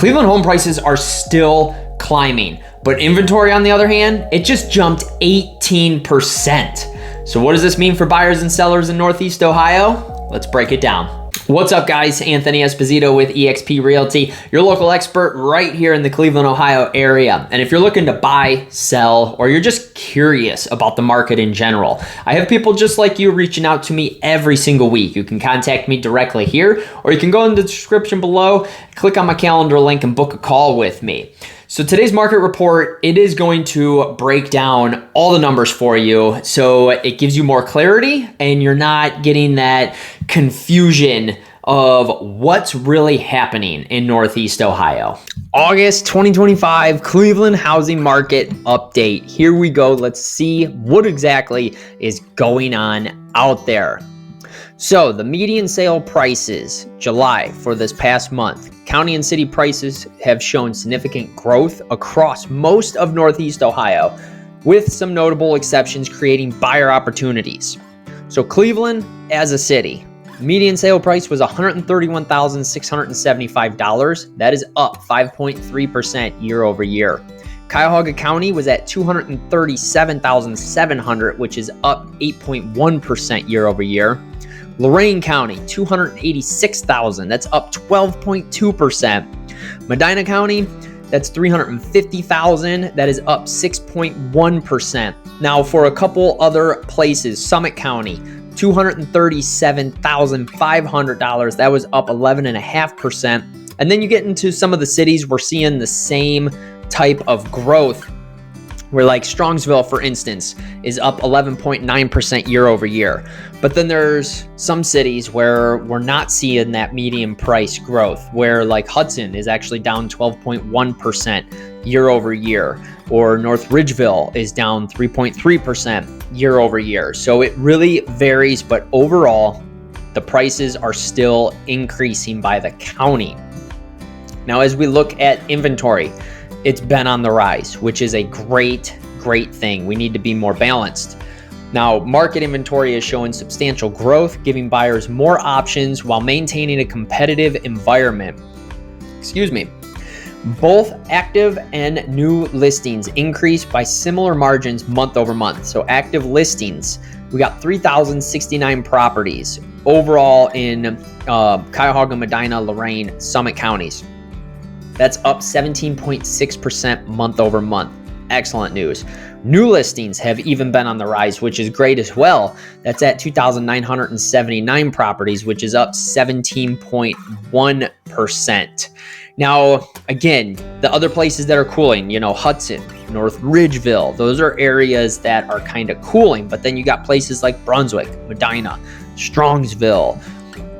Cleveland home prices are still climbing, but inventory, on the other hand, it just jumped 18%. So what does this mean for buyers and sellers in Northeast Ohio? Let's break it down. What's up, guys? Anthony Esposito with eXp Realty, your local expert right here in the Cleveland, Ohio area. And if you're looking to buy, sell, or you're just curious about the market in general, I have people just like you reaching out to me every single week. You can contact me directly here, or you can go in the description below, click on my calendar link, and book a call with me. So today's market report, it is going to break down all the numbers for you, so it gives you more clarity and you're not getting that confusion of what's really happening in Northeast Ohio. August 2025 Cleveland housing market update. Here we go. Let's see what exactly is going on out there. So the median sale prices, July for this past month, county and city prices have shown significant growth across most of Northeast Ohio, with some notable exceptions creating buyer opportunities. So Cleveland as a city, median sale price was $131,675. That is up 5.3% year over year. Cuyahoga County was at $237,700, which is up 8.1% year over year. Lorain County, $286,000. That's up 12.2%. Medina County, that's $350,000. That is up 6.1%. Now, for a couple other places, Summit County, $237,500. That was up 11.5%. And then you get into some of the cities, we're seeing the same type of growth, where like Strongsville, for instance, is up 11.9% year over year. But then there's some cities where we're not seeing that median price growth, where like Hudson is actually down 12.1% year over year, or North Ridgeville is down 3.3% year over year. So it really varies, but overall, the prices are still increasing by the county. Now, as we look at inventory, it's been on the rise, which is a great thing. We need to be more balanced. Now, market inventory is showing substantial growth, giving buyers more options while maintaining a competitive environment. Both active and new listings increased by similar margins month over month. So active listings, we got 3,069 properties overall in Cuyahoga, Medina, Lorain, Summit counties. That's up 17.6% month over month. Excellent news. New listings have even been on the rise, which is great as well. That's at 2,979 properties, which is up 17.1%. Now, again, the other places that are cooling, Hudson, North Ridgeville, those are areas that are kind of cooling. But then you got places like Brunswick, Medina, Strongsville,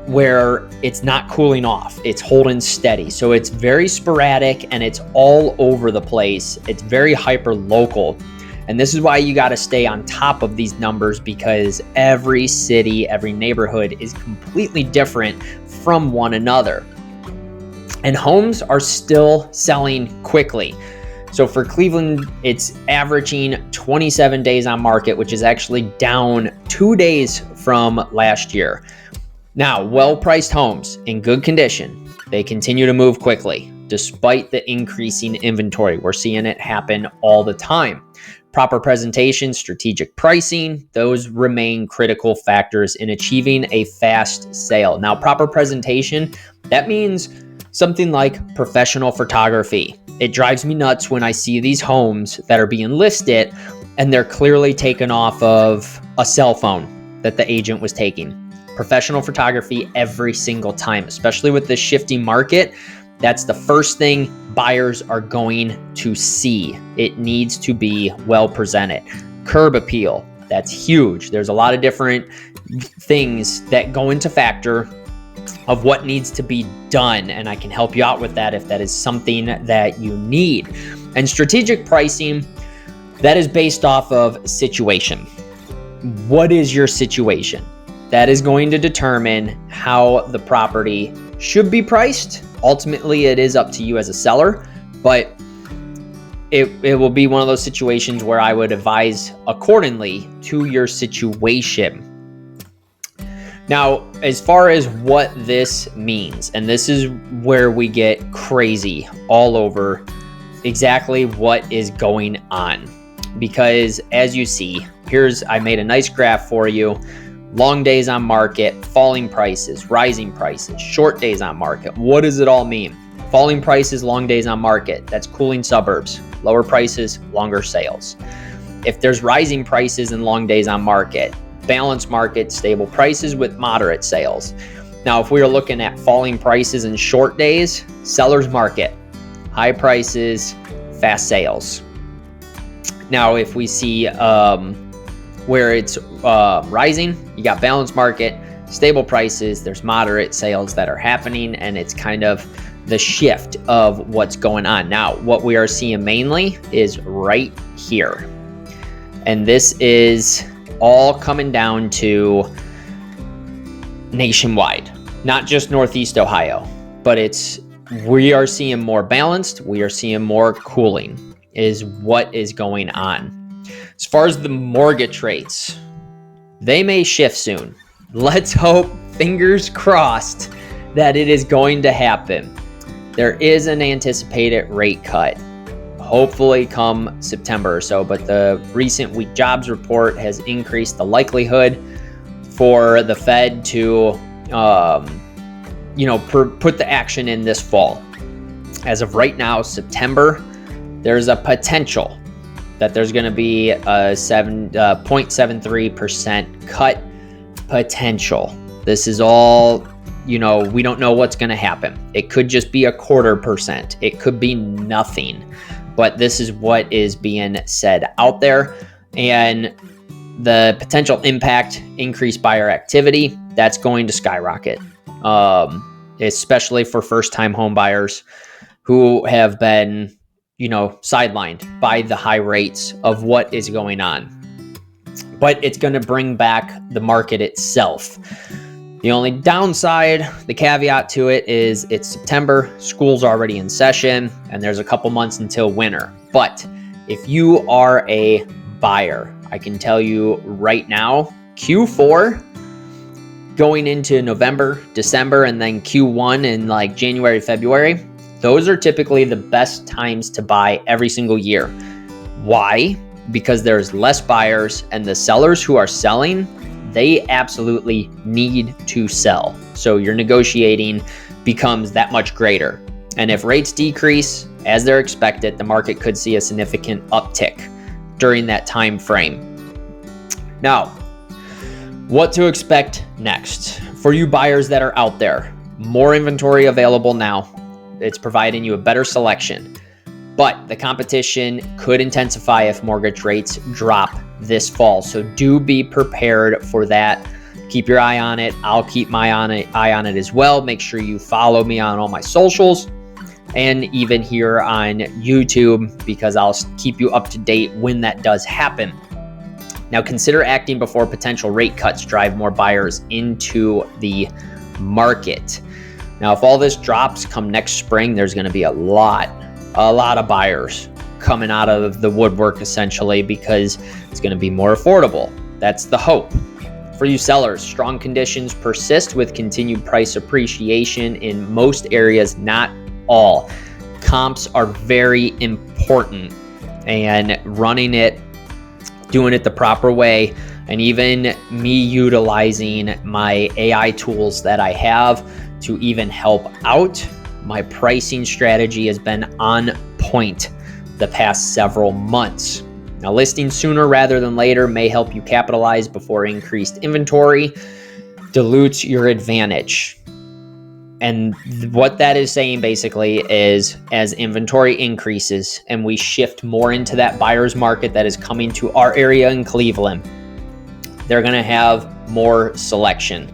where it's not cooling off, it's holding steady. So it's very sporadic and it's all over the place. It's very hyper local. And this is why you got to stay on top of these numbers, because every city, every neighborhood is completely different from one another. And homes are still selling quickly. So for Cleveland, it's averaging 27 days on market, which is actually down 2 days from last year. Now, well-priced homes in good condition, they continue to move quickly. Despite the increasing inventory, we're seeing it happen all the time. Proper presentation, strategic pricing, those remain critical factors in achieving a fast sale. Now, proper presentation, that means something like professional photography. It drives me nuts when I see these homes that are being listed and they're clearly taken off of a cell phone that the agent was taking. Professional photography every single time, especially with the shifting market. That's the first thing buyers are going to see. It needs to be well presented. Curb appeal, that's huge. There's a lot of different things that go into factor of what needs to be done, and I can help you out with that if that is something that you need. And strategic pricing, that is based off of situation. What is your situation? That is going to determine how the property should be priced. Ultimately, it is up to you as a seller, but it will be one of those situations where I would advise accordingly to your situation. Now, as far as what this means, and this is where we get crazy all over exactly what is going on. Because as you see, I made a nice graph for you. Long days on market, falling prices, rising prices, short days on market. What does it all mean? Falling prices, long days on market. That's cooling suburbs. Lower prices, longer sales. If there's rising prices and long days on market, balanced market, stable prices with moderate sales. Now, if we are looking at falling prices and short days, seller's market, high prices, fast sales. Now, if we see where it's rising, you got balanced market, stable prices, there's moderate sales that are happening, and it's kind of the shift of what's going on. Now, what we are seeing mainly is right here. And this is all coming down to nationwide, not just Northeast Ohio, but we are seeing more balanced, we are seeing more cooling is what is going on. As far as the mortgage rates, they may shift soon. Let's hope, fingers crossed, that it is going to happen. There is an anticipated rate cut, hopefully come September or so, but the recent week jobs report has increased the likelihood for the Fed to put the action in this fall. As of right now, September, there's a potential that there's going to be a 0.73% cut potential. This is all, we don't know what's going to happen. It could just be 0.25%. It could be nothing. But this is what is being said out there. And the potential impact, increased buyer activity, that's going to skyrocket, especially for first-time home buyers who have been, sidelined by the high rates of what is going on. But it's going to bring back the market itself. The only downside, the caveat to it is it's September, school's already in session, and there's a couple months until winter. But if you are a buyer, I can tell you right now, Q4 going into November, December, and then Q1 in like January, February, those are typically the best times to buy every single year. Why? Because there's less buyers, and the sellers who are selling, they absolutely need to sell. So your negotiating becomes that much greater. And if rates decrease as they're expected, the market could see a significant uptick during that time frame. Now, what to expect next? For you buyers that are out there, more inventory available now. It's providing you a better selection. But the competition could intensify if mortgage rates drop this fall. So do be prepared for that. Keep your eye on it. I'll keep my eye on it as well. Make sure you follow me on all my socials and even here on YouTube, because I'll keep you up to date when that does happen. Now, consider acting before potential rate cuts drive more buyers into the market. Now, if all this drops come next spring, there's going to be a lot of buyers coming out of the woodwork, essentially, because it's going to be more affordable. That's the hope. For you sellers, strong conditions persist with continued price appreciation in most areas, not all. Comps are very important, and doing it the proper way, and even me utilizing my AI tools that I have to even help out, my pricing strategy has been on point the past several months. Now, listing sooner rather than later may help you capitalize before increased inventory dilutes your advantage. And what that is saying basically is, as inventory increases and we shift more into that buyer's market that is coming to our area in Cleveland, they're going to have more selection.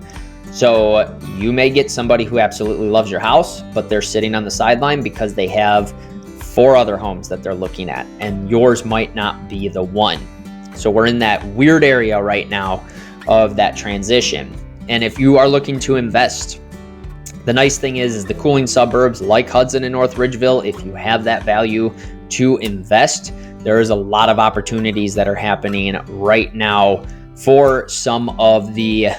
So you may get somebody who absolutely loves your house, but they're sitting on the sideline because they have 4 other homes that they're looking at, and yours might not be the one. So we're in that weird area right now of that transition. And if you are looking to invest, the nice thing is the cooling suburbs like Hudson and North Ridgeville, if you have that value to invest, there is a lot of opportunities that are happening right now for some of the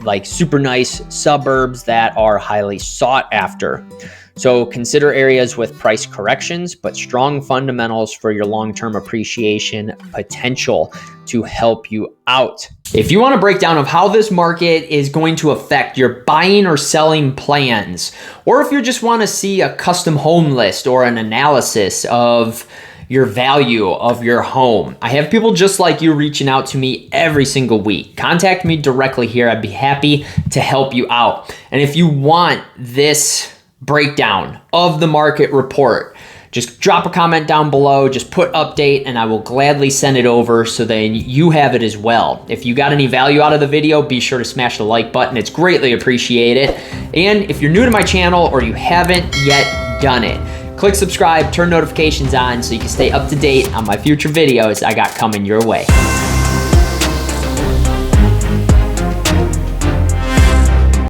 like super nice suburbs that are highly sought after. So consider areas with price corrections, but strong fundamentals for your long-term appreciation potential to help you out. If you want a breakdown of how this market is going to affect your buying or selling plans, or if you just want to see a custom home list or an analysis of your value of your home, I have people just like you reaching out to me every single week. Contact me directly here. I'd be happy to help you out. And if you want this breakdown of the market report, just drop a comment down below, just put update, and I will gladly send it over so then you have it as well. If you got any value out of the video, be sure to smash the like button. It's greatly appreciated. And if you're new to my channel or you haven't yet done it, click subscribe, turn notifications on so you can stay up to date on my future videos I got coming your way.